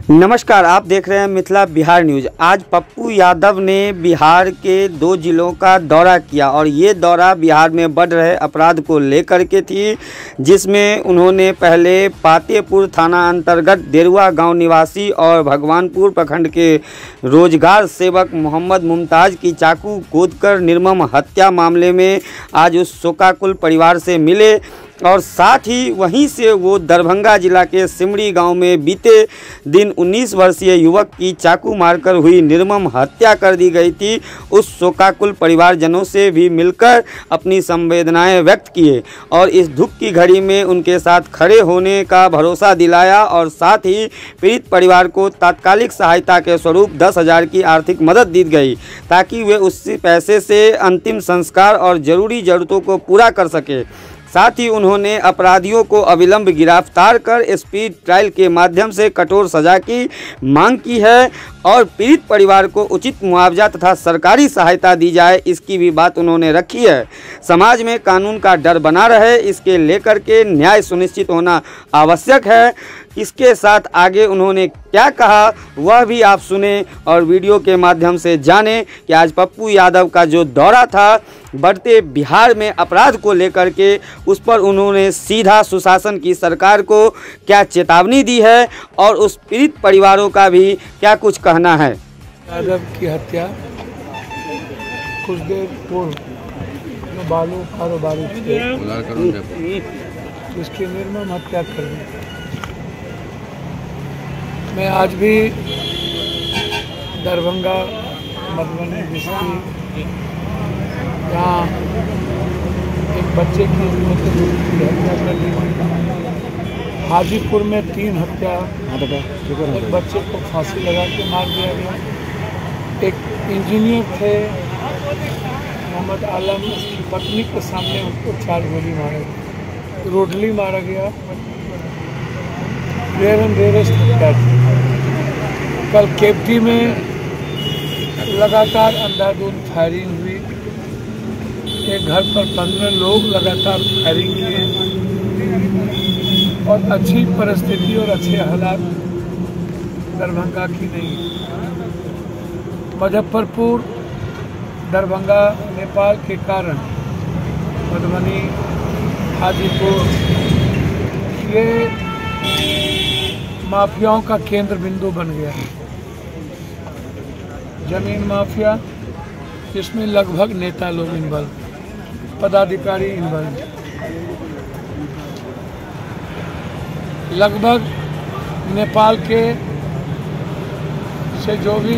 नमस्कार, आप देख रहे हैं मिथिला बिहार न्यूज़। आज पप्पू यादव ने बिहार के 2 जिलों का दौरा किया और ये दौरा बिहार में बढ़ रहे अपराध को लेकर के थी, जिसमें उन्होंने पहले पातेपुर थाना अंतर्गत देरुआ गांव निवासी और भगवानपुर प्रखंड के रोजगार सेवक मोहम्मद मुमताज़ की चाकू गोदकर निर्मम हत्या मामले में आज उस शोकाकुल परिवार से मिले और साथ ही वहीं से वो दरभंगा जिला के सिमरी गांव में बीते दिन 19 वर्षीय युवक की चाकू मारकर हुई निर्मम हत्या कर दी गई थी, उस शोकाकुल परिवारजनों से भी मिलकर अपनी संवेदनाएं व्यक्त किए और इस दुख की घड़ी में उनके साथ खड़े होने का भरोसा दिलाया और साथ ही पीड़ित परिवार को तात्कालिक सहायता के स्वरूप 10,000 की आर्थिक मदद दी गई ताकि वे उस पैसे से अंतिम संस्कार और ज़रूरी ज़रूरतों को पूरा कर सके। साथ ही उन्होंने अपराधियों को अविलंब गिरफ्तार कर स्पीड ट्रायल के माध्यम से कठोर सजा की मांग की है और पीड़ित परिवार को उचित मुआवजा तथा सरकारी सहायता दी जाए, इसकी भी बात उन्होंने रखी है। समाज में कानून का डर बना रहे, इसके लेकर के न्याय सुनिश्चित होना आवश्यक है। इसके साथ आगे उन्होंने क्या कहा वह भी आप सुने और वीडियो के माध्यम से जानें कि आज पप्पू यादव का जो दौरा था बढ़ते बिहार में अपराध को लेकर के, उस पर उन्होंने सीधा सुशासन की सरकार को क्या चेतावनी दी है और उस पीड़ित परिवारों का भी क्या कुछ कहना है। यादव की हत्या कुछ देर पूर्व बालू कारोबारी थे, उसकी निर्मम हत्या कर दी। मैं आज भी दरभंगा मधुबनी डिस्ट्रिक्ट जहाँ एक बच्चे की हत्या कर दी गई, हाजीपुर में 3 हत्या, एक बच्चे को फांसी लगा के मार दिया गया, एक इंजीनियर थे मोहम्मद आलम, उसकी पत्नी के सामने उसको 4 गोली मारा गया, रोडली मारा गया, हत्या थी। कल केपटी में लगातार अंधाधुंध फायरिंग हुई, एक घर पर 15 लोग लगातार फायरिंग किए और अच्छी परिस्थिति और अच्छे हालात दरभंगा की नहीं। मुजफ्फरपुर दरभंगा नेपाल के कारण मधुबनी हाजीपुर ये माफियाओं का केंद्र बिंदु बन गया है। जमीन माफिया, जिसमें लगभग नेता लोग इन्वॉल्व, पदाधिकारी इन्वॉल्व, लगभग नेपाल के से जो भी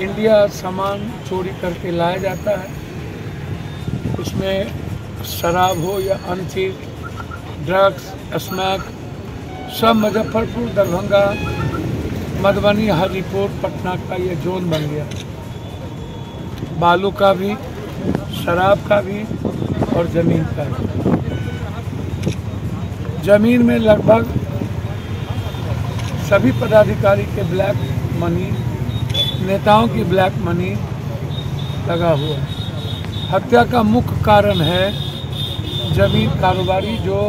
इंडिया सामान चोरी करके लाया जाता है, उसमें शराब हो या अन्य चीज, ड्रग्स, स्मैक, सब मुजफ्फरपुर दरभंगा मधुबनी हाजीपुर पटना का ये जोन बन गया। बालू का भी, शराब का भी और ज़मीन का भी। ज़मीन में लगभग सभी पदाधिकारी के ब्लैक मनी, नेताओं की ब्लैक मनी लगा हुआ है। हत्या का मुख्य कारण है जमीन कारोबारी, जो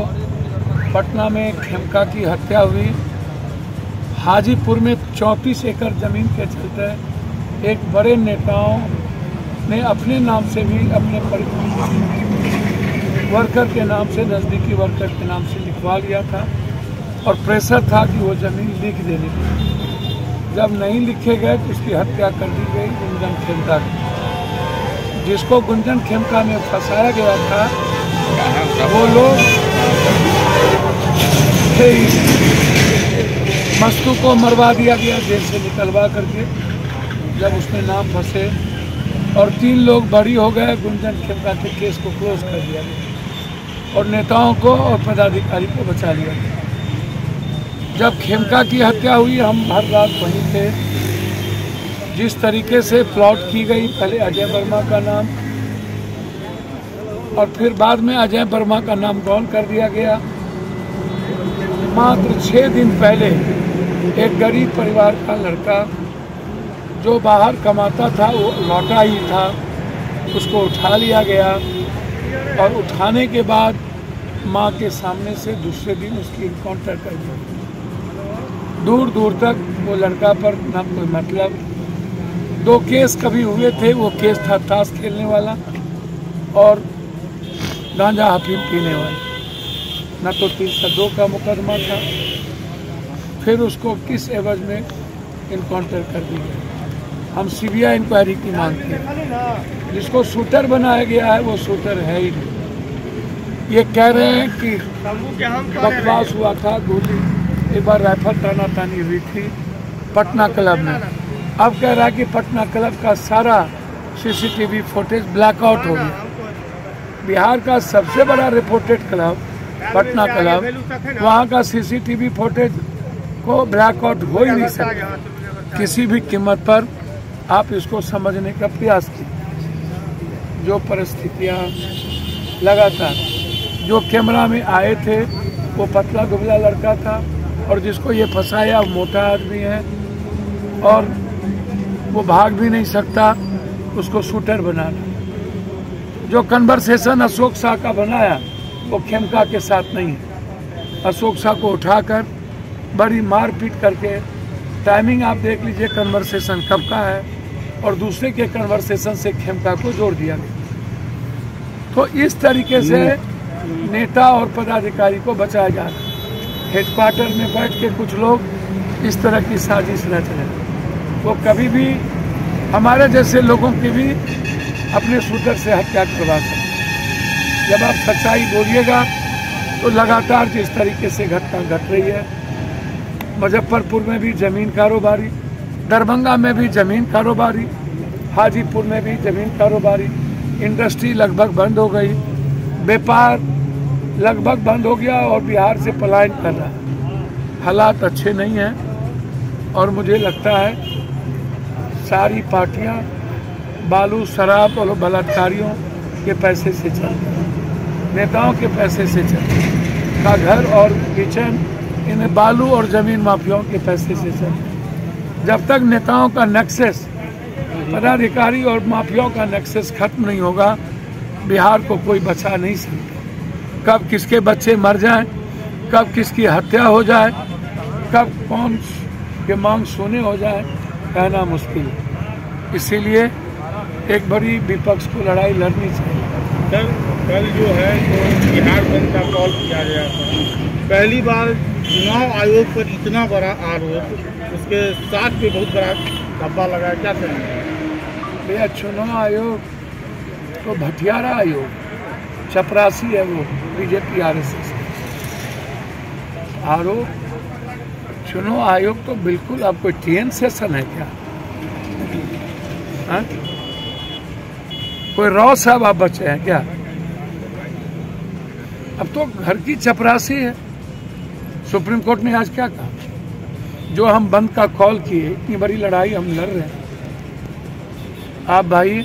पटना में खेमका की हत्या हुई, हाजीपुर में 34 एकड़ ज़मीन के चलते एक बड़े नेताओं ने अपने नाम से भी अपने वर्कर के नाम से, नज़दीकी वर्कर के नाम से लिखवा लिया था और प्रेशर था कि वो ज़मीन लिख देने की। जब नहीं लिखे गए तो उसकी हत्या कर दी गई गुंजन खेमका की, जिसको गुंजन खेमका में फंसाया गया था। वो लोग मस्तू को मरवा दिया गया जेल से निकलवा करके, जब उसमें नाम फंसे, और 3 लोग बरी हो गए। गुंजन खेमका के केस को क्लोज कर दिया गया और नेताओं को और पदाधिकारी को बचा लिया गया। जब खेमका की हत्या हुई, हम हर रात वहीं थे। जिस तरीके से प्लॉट की गई, पहले अजय वर्मा का नाम और फिर बाद में अजय वर्मा का नाम गौन कर दिया गया। मात्र 6 दिन पहले एक गरीब परिवार का लड़का जो बाहर कमाता था, वो लौटा ही था, उसको उठा लिया गया और उठाने के बाद माँ के सामने से दूसरे दिन उसकी इनकाउंटर कर दी। दूर दूर तक वो लड़का पर ना कोई मतलब। 2 केस कभी हुए थे, वो केस था ताश खेलने वाला और गांजा हफीम पीने वाला, न तो 302 का मुकदमा था। फिर उसको किस एवज में इनकाउंटर कर दिया। हम सीबीआई इंक्वायरी की मांगते हैं। जिसको शूटर बनाया गया है वो शूटर है ही नहीं। ये कह रहे हैं कि बकवास हुआ था, गोली एक बार राइफल तानातानी हुई थी पटना क्लब में। अब कह रहा है कि पटना क्लब का सारा सीसीटीवी फुटेज ब्लैकआउट हो गया। बिहार का सबसे बड़ा रिपोर्टेड क्लब पटना क्लब, वहाँ का सीसीटीवी फुटेज को ब्लैकआउट हो ही नहीं सकता। किसी भी कीमत पर आप इसको समझने का प्रयास कीजिए। जो परिस्थितियाँ लगातार, जो कैमरा में आए थे वो पतला दुबला लड़का था और जिसको ये फंसाया वो मोटा आदमी है और वो भाग भी नहीं सकता, उसको शूटर बनाना। जो कन्वर्सेशन अशोक शाह का बनाया वो खेमका के साथ नहीं है। अशोक शाह को उठाकर बड़ी मारपीट करके, टाइमिंग आप देख लीजिए कन्वर्सेशन कब का है, और दूसरे के कन्वर्सेशन से खेमका को जोड़ दिया गया। तो इस तरीके से नेता और पदाधिकारी को बचाया जा रहा है। हेडक्वार्टर में बैठ के कुछ लोग इस तरह की साजिश रच रहे हैं। वो कभी भी हमारे जैसे लोगों की भी अपने शूटर से हत्या करवा सकते। जब आप सच्चाई बोलिएगा तो लगातार जिस तरीके से घटना घट रही है, मुजफ्फरपुर में भी जमीन कारोबारी, दरभंगा में भी जमीन कारोबारी, हाजीपुर में भी जमीन कारोबारी, इंडस्ट्री लगभग बंद हो गई, व्यापार लगभग बंद हो गया और बिहार से पलायन कर रहा है। हालात अच्छे नहीं हैं और मुझे लगता है सारी पार्टियां बालू, शराब और बलात्कारियों के पैसे से चल रही हैं, नेताओं के पैसे से चल रही है। का घर और किचन इन बालू और जमीन माफियाओं के पैसे से चल रही है। जब तक नेताओं का नेक्सस, पदाधिकारी और माफियाओं का नेक्सस खत्म नहीं होगा, बिहार को कोई बचा नहीं सकता। कब किसके बच्चे मर जाएं, कब किसकी हत्या हो जाए, कब कौन के मांग सोने हो जाए, कहना मुश्किल है। इसीलिए एक बड़ी विपक्ष को लड़ाई लड़नी चाहिए। कल जो है तो बिहार बंद का कॉल किया गया था। पहली बार चुनाव आयोग पर इतना बड़ा आरोप, उसके साथ भी बहुत बड़ा धब्बा लगा, क्या करेंगे? भैया चुनाव आयोग तो भटियारा आयोग, चपरासी है वो, बीजेपी RSS आरोप। चुनाव आयोग तो बिल्कुल, अब कोई TN सेशन है क्या? हा? कोई राव साहब आप बचे हैं क्या? अब तो घर की चपरासी है। सुप्रीम कोर्ट ने आज क्या कहा? जो हम बंद का कॉल किए, इतनी बड़ी लड़ाई हम लड़ रहे हैं, आप भाई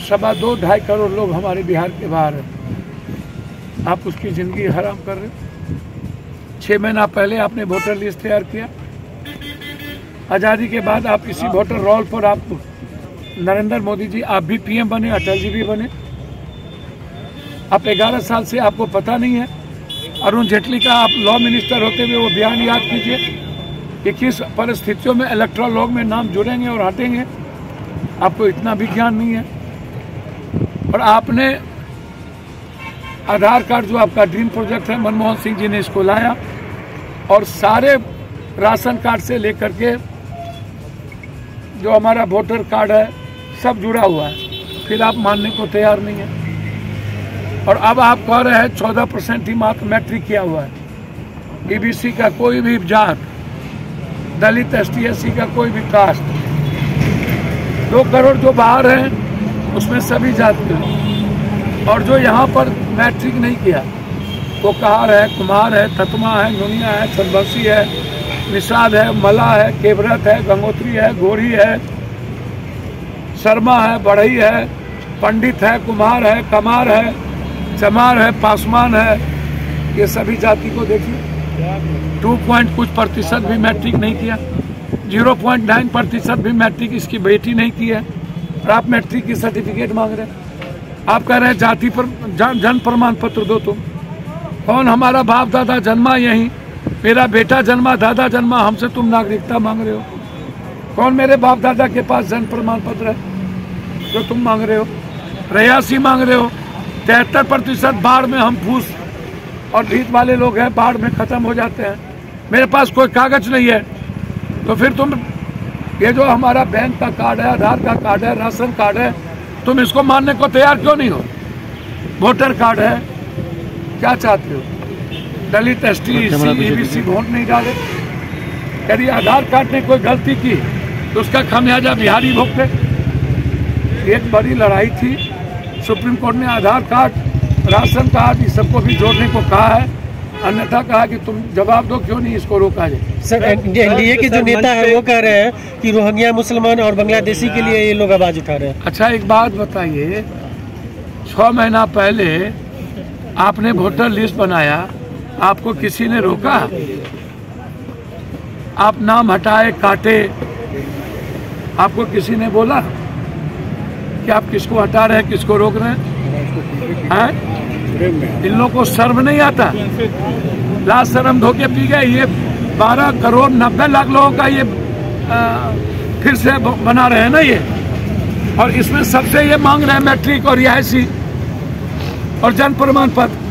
2.25 करोड़ लोग हमारे बिहार के बाहर हैं, आप उसकी ज़िंदगी हराम कर रहे हो। 6 महीना पहले आपने वोटर लिस्ट तैयार किया, आज़ादी के बाद आप इसी वोटर रोल पर आप नरेंद्र मोदी जी, आप भी PM बने, अटल जी भी बने। आप 11 साल से आपको पता नहीं है। अरुण जेटली का आप लॉ मिनिस्टर होते हुए वो बयान याद कीजिए कि किस परिस्थितियों में इलेक्ट्रल लॉ में नाम जुड़ेंगे और हटेंगे। आपको इतना भी ज्ञान नहीं है। और आपने आधार कार्ड, जो आपका ड्रीम प्रोजेक्ट है, मनमोहन सिंह जी ने इसको लाया और सारे राशन कार्ड से लेकर के जो हमारा वोटर कार्ड है सब जुड़ा हुआ है, फिर आप मानने को तैयार नहीं है। और अब आप कह रहे हैं 14% ही मात्र मैट्रिक किया हुआ है। EBC का कोई भी जात, दलित, ST SC का कोई भी कास्ट, 2 करोड़ जो बाहर हैं उसमें सभी जात के लोग, और जो यहाँ पर मैट्रिक नहीं किया वो कहार है, कुमार है, ततमा है, नुनिया है, चंदबसी है, निषाद है, मला है, केवरत है, गंगोत्री है, गोरी है, शर्मा है, बढ़ई है, पंडित है, कुमार है, कमार है, चमार है, पासवान है। ये सभी जाति को देखिए। 2 कुछ प्रतिशत भी मैट्रिक नहीं किया, 0.9% भी मैट्रिक इसकी बेटी नहीं की है, और आप मैट्रिक की सर्टिफिकेट मांग रहे हैं। आप कह रहे हैं जाति पर जन्म प्रमाण पत्र दो तुम। कौन हमारा बाप दादा जन्मा यहीं, मेरा बेटा जन्मा, दादा जन्मा, हमसे तुम नागरिकता मांग रहे हो? कौन मेरे बाप दादा के पास जन्म प्रमाण पत्र है जो तुम मांग रहे हो? रयासी मांग रहे हो। 73% बाढ़ में हम फूस और ढीठ वाले लोग हैं, बाढ़ में खत्म हो जाते हैं। मेरे पास कोई कागज नहीं है, तो फिर तुम ये जो हमारा बैंक का कार्ड है, आधार का कार्ड है, राशन कार्ड है, तुम इसको मानने को तैयार क्यों नहीं हो? वोटर कार्ड है, क्या चाहते हो? दलित, एसटी, ईबीसी वोट नहीं डाले? यदि आधार कार्ड ने कोई गलती की तो उसका खामियाजा बिहारी भुगते। एक बड़ी लड़ाई थी, सुप्रीम कोर्ट ने आधार कार्ड, राशन कार्ड, इस सबको भी जोड़ने को कहा है, अन्यथा कहा कि तुम जवाब दो क्यों नहीं इसको रोका जाए। सर, एनडीए के जो नेता है वो कह रहे हैं कि रोहिंग्या मुसलमान और बांग्लादेशी के लिए ये लोग आवाज उठा रहे हैं। अच्छा, एक बात बताइए, 6 महीना पहले आपने वोटर लिस्ट बनाया, आपको किसी ने रोका? आप नाम हटाए, काटे, आपको किसी ने बोला कि आप किसको हटा रहे हैं, किसको रोक रहे हैं? इन लोगों को शर्म नहीं आता? लाज शर्म धोके पी गए। ये 12 करोड़ 90 लाख लोगों का ये फिर से बना रहे हैं ना ये, और इसमें सबसे ये मांग रहे हैं मैट्रिक और रिहायशी और जन्म प्रमाण पत्र।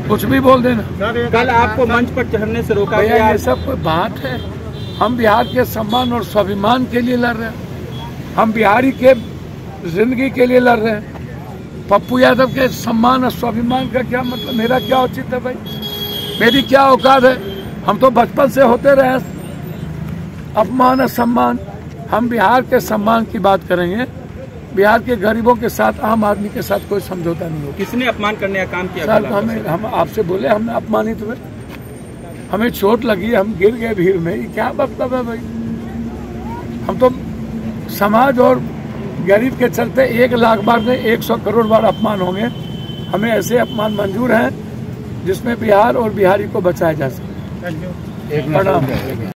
कुछ भी बोल देना। कल आपको मंच पर चढ़ने से रोका गया। ये सब कोई बात है? हम बिहार के सम्मान और स्वाभिमान के लिए लड़ रहे हैं, हम बिहारी के जिंदगी के लिए लड़ रहे हैं। पप्पू यादव के सम्मान और स्वाभिमान का क्या मतलब? मेरा क्या औचित्य है भाई? मेरी क्या औकात है? हम तो बचपन से होते रहे अपमान और सम्मान। हम बिहार के सम्मान की बात करेंगे, बिहार के गरीबों के साथ, आम आदमी के साथ कोई समझौता नहीं हो। किसने अपमान करने का काम किया? सर, हम आपसे बोले हमने अपमानित हुए, हमें चोट लगी, हम गिर गए भीड़ में, ये क्या मतलब है भाई? हम तो समाज और गरीब के चलते 1 लाख बार में 100 करोड़ बार अपमान होंगे। हमें ऐसे अपमान मंजूर हैं जिसमें बिहार और बिहारी को बचाया जा सके। प्रणाम।